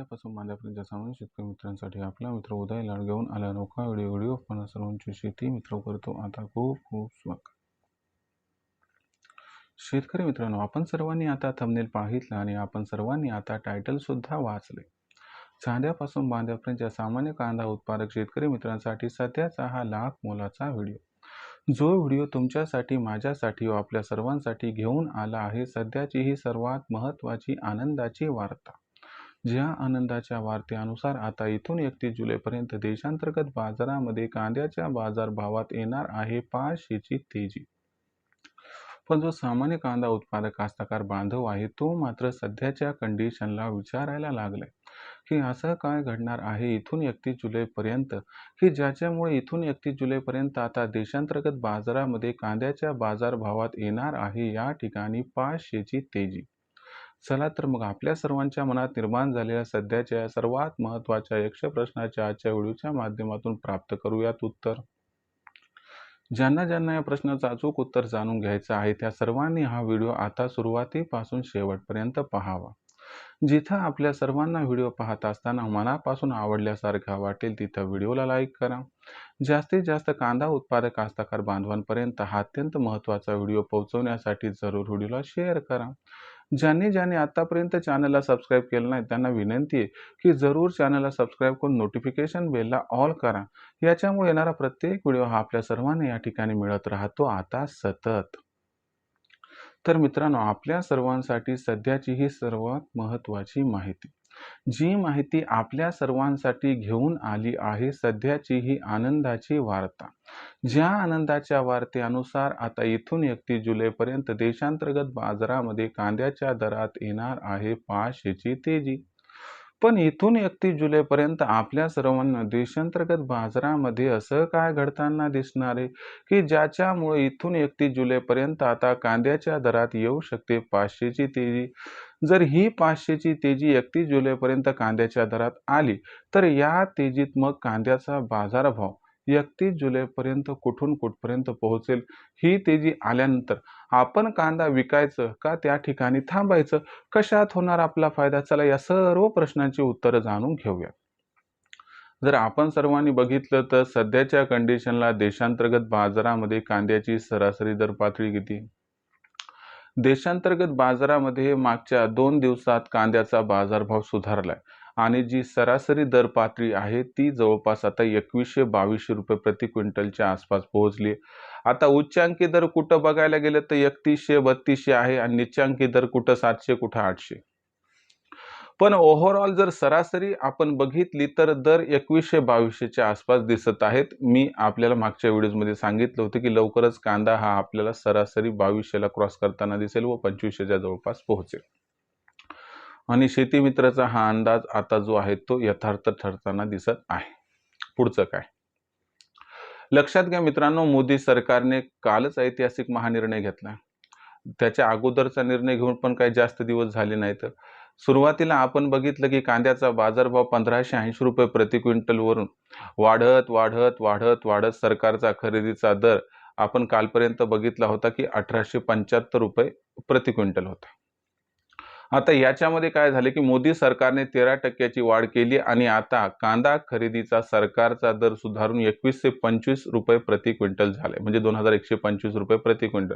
कांद्यापासून बांध्यापर्यंतच्या सामान्य शेतकरी मित्रांसाठी आपला मित्र उदय लाड घेऊन आला अनोखा व्हिडिओ पण सर्वांची शेती मित्र करतो आता खूप खूप स्वागत. शेतकरी मित्रांनो, आपण सर्वांनी आता थंबनेल पाहितलं आणि आपण सर्वांनी आता टायटल सुद्धा वाचले. कांद्यापासून बांध्यापर्यंतच्या सामान्य कांदा उत्पादक शेतकरी मित्रांसाठी सध्याचा हा लाख मोलाचा व्हिडिओ, जो व्हिडिओ तुमच्यासाठी, माझ्यासाठी व आपल्या सर्वांसाठी घेऊन आला आहे सध्याची ही सर्वात महत्त्वाची आनंदाची वार्ता. ज्या आनंदाच्या वार्तेनुसार आता इथून 31 जुलैपर्यंत देशांतर्गत बाजारामध्ये कांद्याच्या बाजारभावात येणार आहे 500ची तेजी. पण जो सामान्य कांदा उत्पादक कास्तकार बांधव आहे तो मात्र सध्याच्या कंडिशनला विचारायला लागलाय की असं काय घडणार आहे इथून 31 जुलैपर्यंत, की ज्याच्यामुळे इथून 31 जुलैपर्यंत आता देशांतर्गत बाजारामध्ये कांद्याच्या बाजारभावात येणार आहे या ठिकाणी 500ची तेजी. चला तर मग आपल्या सर्वांच्या मनात निर्माण झालेल्या सध्याच्या सर्वात महत्त्वाच्या यक्ष प्रश्नाच्या आजच्या व्हिडिओच्या माध्यमातून प्राप्त करूयात उत्तर. ज्यांना ज्यांना या प्रश्नाचं अचूक उत्तर जाणून घ्यायचं आहे त्या सर्वांनी हा व्हिडिओ आता सुरुवातीपासून शेवटपर्यंत पाहावा. जिथं आपल्या सर्वांना व्हिडिओ पाहत असताना मनापासून आवडल्यासारखा वाटेल तिथं व्हिडिओला लाईक करा. जास्तीत जास्त कांदा उत्पादक कास्तकार बांधवांपर्यंत हा अत्यंत महत्त्वाचा व्हिडिओ पोहोचवण्यासाठी जरूर व्हिडिओला शेअर करा. ज्यांनी आतापर्यंत चॅनलला सबस्क्राईब केलं नाही त्यांना विनंती आहे की जरूर चॅनलला सबस्क्राईब करून नोटिफिकेशन बेलला ऑल करा. याच्यामुळे येणारा प्रत्येक व्हिडिओ हा आपल्या सर्वांना या ठिकाणी मिळत राहतो आता सतत. तर मित्रांनो, आपल्या सर्वांसाठी सध्याची ही सर्वात महत्त्वाची माहिती, जी माहिती आपल्या सर्वांसाठी घेऊन आली आहे सध्याची ही आनंदाची वार्ता. ज्या आनंदाच्या वार्तेनुसार आता इथून 31 जुलैपर्यंत देशांतर्गत बाजारामध्ये कांद्याच्या दरात येणार आहे 500ची तेजी. पण इथून 31 जुलैपर्यंत आपल्या सर्वांना देशांतर्गत बाजारामध्ये असं काय घडताना दिसणार आहे की ज्याच्यामुळे इथून 31 जुलैपर्यंत आता कांद्याच्या दरात येऊ शकते 500ची तेजी. जर ही 500ची तेजी 31 जुलैपर्यंत कांद्याच्या दरात आली तर या तेजीत मग कांद्याचा बाजारभाव 31 जुलैपर्यंत कुठून कुठपर्यंत पोहोचेल, ही तेजी आल्यानंतर आपण कांदा विकायचं का त्या ठिकाणी थांबायचं, कशात होणार आपला फायदा, चला या सर्व प्रश्नांची उत्तरं जाणून घेऊया. जर आपण सर्वांनी बघितलं तर सध्याच्या कंडिशनला देशांतर्गत बाजारामध्ये कांद्याची सरासरी दर पातळी किती? देशांतर्गत बाजारामध्ये मागच्या 2 दिवसात कांद्याचा बाजारभाव सुधारलाय आणि जी सरासरी दर पातळी आहे ती जवळपास आता 2100-2200 रुपये प्रति क्विंटलच्या आसपास पोहोचली. आता उच्चांकी दर कुठं बघायला गेलं तर 3100-3200 आहे आणि निच्चांकी दर कुठं 700 कुठं 800. पण ओव्हरऑल जर सरासरी आपण बघितली तर दर 2100-2200च्या आसपास दिसत आहेत. मी आपल्याला मागच्या व्हिडिओमध्ये सांगितलं होतं की लवकरच कांदा हा आपल्याला सरासरी 2200ला क्रॉस करताना दिसेल व 2500च्या जवळपास पोहोचेल. आणि शेती मित्राचा हा अंदाज आता जो आहे तो यथार्थ ठरताना दिसत आहे. पुढचं काय लक्षात घ्या मित्रांनो, मोदी सरकारने कालच ऐतिहासिक महानिर्णय घेतला. त्याच्या अगोदरचा निर्णय घेऊन पण काही जास्त दिवस झाले नाहीत. सुरुवातीला आपण बघितलं की कांद्याचा बाजारभाव 1580 रुपये प्रति क्विंटल वरून वाढत वाढत वाढत वाढत सरकारचा खरेदीचा दर आपण कालपर्यंत बघितला होता की 1875 रुपये प्रति क्विंटल होता. आता याच्यामध्ये काय झाले की मोदी सरकारने 13% वाढ केली आणि आता कांदा खरेदीचा सरकारचा दर सुधारून 21 ते 25 रुपये प्रति क्विंटल झाले, म्हणजे 2125 रुपये प्रति क्विंटल.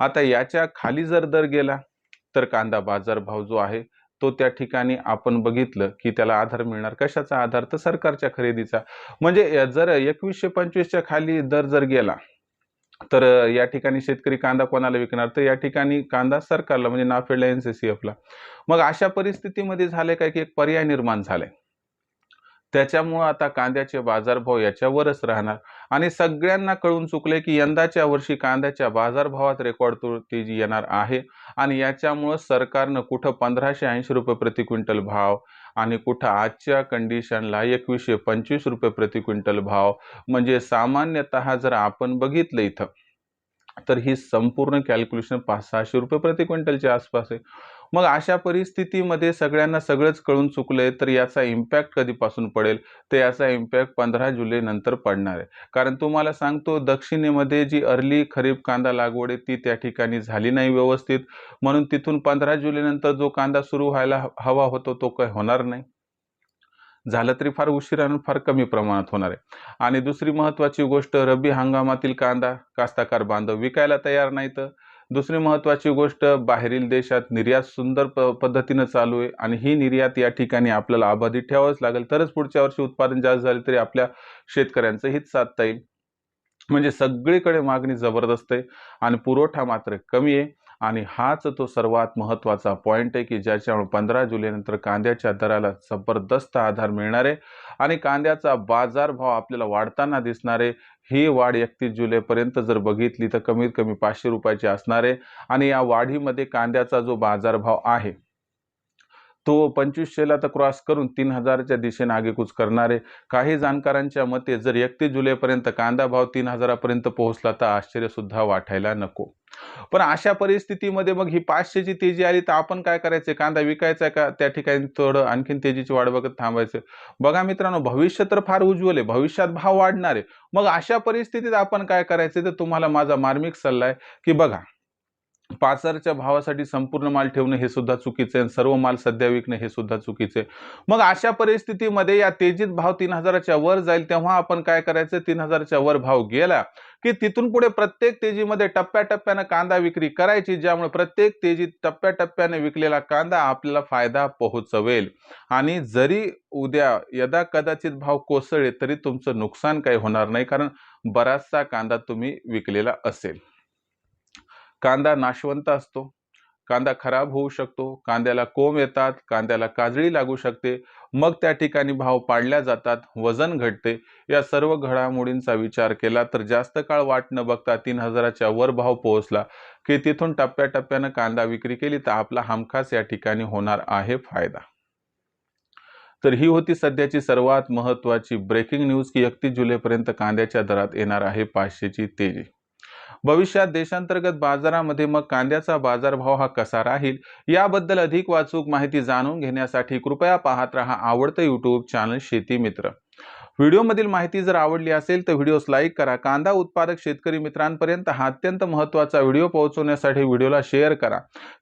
आता याच्या खाली जर दर गेला तर कांदा बाजारभाव जो आहे तो त्या ठिकाणी आपण बघितलं की त्याला आधार मिळणार. कशाचा आधार? तर सरकारच्या खरेदीचा. म्हणजे जर 2125च्या खाली दर जर गेला तर या ठिकाणी शेतकरी कांदा कोणाला विकणार? तर या ठिकाणी कांदा सरकारला, म्हणजे नाफेडला, NCCF ला. मग अशा परिस्थितीमध्ये झाले काय की एक पर्याय निर्माण झालाय. त्याच्यामुळे आता कांद्याचे बाजारभाव याच्यावरच राहणार आणि सगळ्यांना कळून चुकले की यंदाच्या वर्षी कांद्याच्या बाजारभावात रेकॉर्ड तेजी येणार आहे आणि याच्यामुळे सरकारनं कुठं 1580 रुपये प्रति क्विंटल भाव आणि कुठं आजच्या कंडिशनला 2125 रुपये प्रति क्विंटल भाव, म्हणजे सामान्यतः जर आपण बघितलं इथं तर ही संपूर्ण कॅल्क्युलेशन 500-600 रुपये प्रति क्विंटलच्या आसपास आहे. मग अशा परिस्थितीमध्ये सगळ्यांना सगळंच कळून चुकलंय तर याचा इम्पॅक्ट कधीपासून पडेल? तर याचा इम्पॅक्ट 15 जुलै नंतर पडणार आहे. कारण तुम्हाला सांगतो दक्षिणेमध्ये जी अर्ली खरीप कांदा लागवड आहे ती त्या ठिकाणी झाली नाही व्यवस्थित, म्हणून तिथून 15 जुलै नंतर जो कांदा सुरू व्हायला हवा होतो तो काही होणार नाही. झालं तरी फार उशिरा आणि फार कमी प्रमाणात होणार आहे. आणि दुसरी महत्त्वाची गोष्ट, रब्बी हंगामातील कांदा कास्ताकार बांधव विकायला तयार नाहीत. दुसरी महत्त्वाची गोष्ट, बाहेरील देशात निर्यात सुंदर पद्धतीनं चालू आहे आणि ही निर्यात या ठिकाणी आपल्याला अबाधित ठेवावंच लागेल, तरच पुढच्या वर्षी उत्पादन जास्त झाले तरी आपल्या शेतकऱ्यांचं हित साधता येईल. म्हणजे सगळीकडे मागणी जबरदस्त आहे आणि पुरवठा मात्र कमी आहे. आणि हाच तो सर्वात महत्त्वाचा पॉईंट आहे की ज्याच्यामुळे 15 जुलैनंतर कांद्याच्या दराला जबरदस्त आधार मिळणार आहे आणि कांद्याचा बाजारभाव आपल्याला वाढताना दिसणार आहे. ही वाढ 31 जुलैपर्यंत जर बघितली तर कमीत कमी 500 रुपयाची असणार आहे आणि या वाढीमध्ये कांद्याचा जो बाजारभाव आहे तो 2500ला तर क्रॉस करून 3000च्या दिशेने आगेकूच करणार आहे. काही जाणकारांच्या मते जर 31 जुलैपर्यंत कांदा भाव 3000पर्यंत पोहोचला तर आश्चर्यसुद्धा वाटायला नको. पण अशा परिस्थितीमध्ये मग ही 500ची तेजी आली तर आपण काय करायचं? कांदा विकायचा का त्या ठिकाणी थोडं आणखीन तेजीची वाट बघत थांबायचं? बघा मित्रांनो, भविष्य तर फार उज्ज्वल आहे, भविष्यात भाव वाढणार आहे. मग अशा परिस्थितीत आपण काय करायचं? तर तुम्हाला माझा मार्मिक सल्ला आहे की बघा, पाचारच्या भावासाठी संपूर्ण माल ठेवणं हे सुद्धा चुकीचं आहे आणि सर्व माल सध्या विकणं हे सुद्धा चुकीचं आहे. मग अशा परिस्थितीमध्ये या तेजीत भाव 3000च्या वर जाईल तेव्हा आपण काय करायचं? 3000च्या वर भाव गेला की तिथून पुढे प्रत्येक तेजीमध्ये टप्प्याटप्प्यानं कांदा विक्री करायची, ज्यामुळे प्रत्येक तेजीत टप्प्याटप्प्याने विकलेला कांदा आपल्याला फायदा पोहोचवेल. आणि जरी उद्या यदा कदाचित भाव कोसळले तरी तुमचं नुकसान काही होणार नाही, कारण बराचसा कांदा तुम्ही विकलेला असेल. कांदा नाशवंत असतो, कांदा खराब होऊ शकतो, कांद्याला कोंब येतात, कांद्याला काजळी लागू शकते, मग त्या ठिकाणी भाव पाडल्या जातात, वजन घटते. या सर्व घडामोडींचा विचार केला तर जास्त काळ वाट न बघता 3000च्या वर भाव पोहोचला की तिथून टप्प्याटप्प्यानं कांदा विक्री केली तर आपला हमखास या ठिकाणी होणार आहे फायदा. तर ही होती सध्याची सर्वात महत्त्वाची ब्रेकिंग न्यूज की 31 जुलैपर्यंत कांद्याच्या दरात येणार आहे 500ची तेजी. भविष्यात देशांतर्गत बाजारामध्ये मग कांद्याचा बाजारभाव हा कसा राहील याबद्दल अधिक वाचूक माहिती जाणून घेण्यासाठी कृपया पाहत रहा आवडतं यूट्यूब चॅनल शेती मित्र. व्हिडिओमधील माहिती जर आवडली असेल तर व्हिडिओस लाईक करा. कांदा उत्पादक शेतकरी मित्रांपर्यंत हा अत्यंत महत्त्वाचा व्हिडिओ पोहोचवण्यासाठी व्हिडिओला शेअर करा.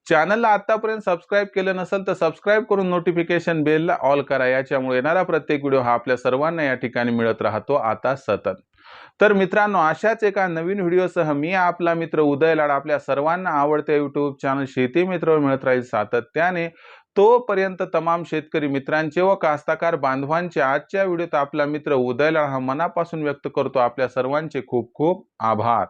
चॅनलला आतापर्यंत सबस्क्राईब केलं नसेल तर सबस्क्राईब करून नोटिफिकेशन बेलला ऑल करा. याच्यामुळे येणारा प्रत्येक व्हिडिओ हा आपल्या सर्वांना या ठिकाणी मिळत राहतो आता सतत. तर मित्रांनो, अशाच एका नवीन व्हिडिओसह मी आपला मित्र उदय लाड आपल्या सर्वांना आवडते यूट्यूब चॅनल शेती मित्र मिळत राहील सातत्याने. तोपर्यंत तमाम शेतकरी मित्रांचे व कास्ताकार बांधवांचे आजच्या व्हिडिओत आपला मित्र उदय लाड हा मनापासून व्यक्त करतो आपल्या सर्वांचे खूप खूप आभार.